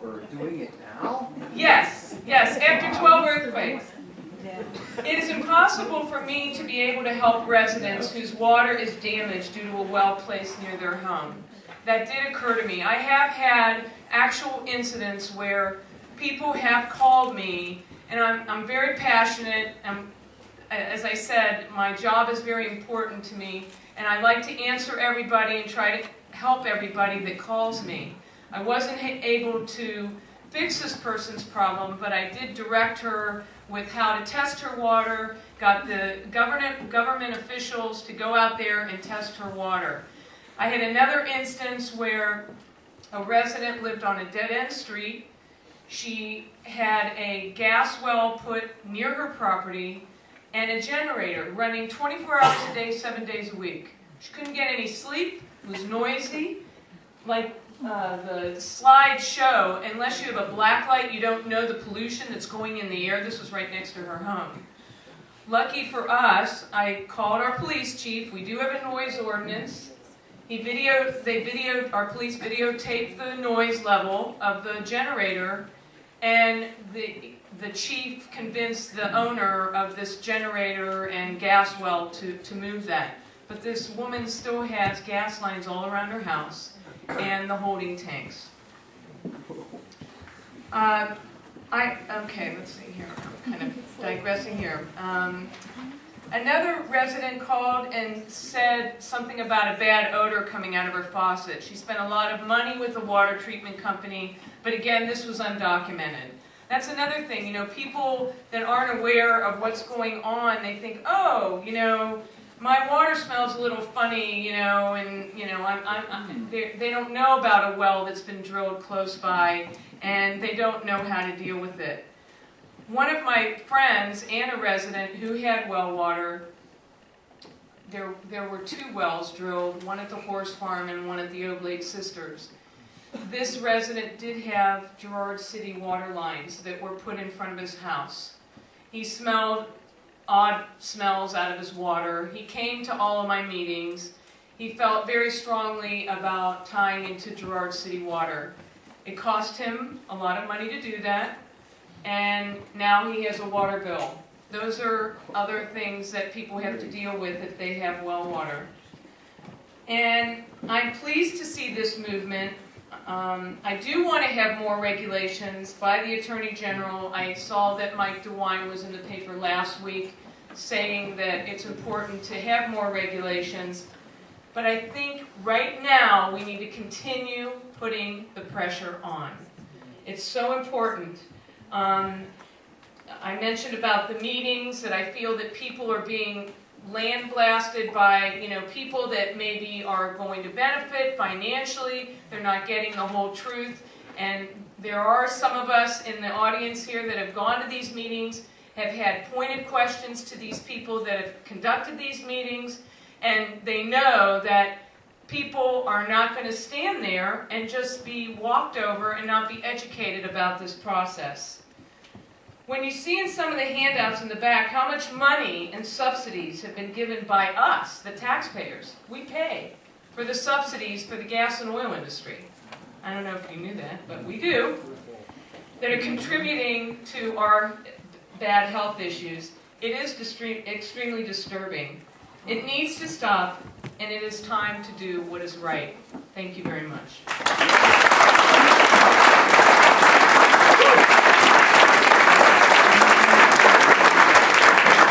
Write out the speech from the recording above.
We're doing it now? Yes, yes, after 12 earthquakes. It is impossible for me to be able to help residents whose water is damaged due to a well placed near their home. That did occur to me. I have had actual incidents where people have called me, and I'm very passionate. As I said, my job is very important to me, and I like to answer everybody and try to help everybody that calls me. I wasn't able to fix this person's problem, but I did direct her with how to test her water, got the government officials to go out there and test her water. I had another instance where a resident lived on a dead-end street. She had a gas well put near her property and a generator running 24 hours a day, 7 days a week. She couldn't get any sleep, it was noisy. Like the slides show, unless you have a black light, you don't know the pollution that's going in the air. This was right next to her home. Lucky for us, I called our police chief. We do have a noise ordinance. Our police videotaped the noise level of the generator, and the chief convinced the owner of this generator and gas well to move that. But this woman still has gas lines all around her house and the holding tanks. Okay, let's see here. I'm kind of digressing here. Another resident called and said something about a bad odor coming out of her faucet. She spent a lot of money with the water treatment company, but again, this was undocumented. That's another thing, you know, people that aren't aware of what's going on, they think, oh, you know, my water smells a little funny, you know, and, you know, they don't know about a well that's been drilled close by, and they don't know how to deal with it. One of my friends and a resident who had well water, there were 2 wells drilled, one at the horse farm and one at the Oblate Sisters. This resident did have Girard City water lines that were put in front of his house. He smelled odd smells out of his water. He came to all of my meetings. He felt very strongly about tying into Girard City water. It cost him a lot of money to do that, and now he has a water bill. Those are other things that people have to deal with if they have well water. And I'm pleased to see this movement. I do want to have more regulations by the Attorney General. I saw that Mike DeWine was in the paper last week saying that it's important to have more regulations. But I think right now we need to continue putting the pressure on. It's so important. I mentioned about the meetings, that I feel that people are being land blasted by, you know, people that maybe are going to benefit financially. They're not getting the whole truth. And there are some of us in the audience here that have gone to these meetings, have had pointed questions to these people that have conducted these meetings, and they know that people are not going to stand there and just be walked over and not be educated about this process. When you see in some of the handouts in the back how much money and subsidies have been given by us, the taxpayers, we pay for the subsidies for the gas and oil industry. I don't know if you knew that, but we do. That are contributing to our bad health issues. It is extremely disturbing. It needs to stop, and it is time to do what is right. Thank you very much.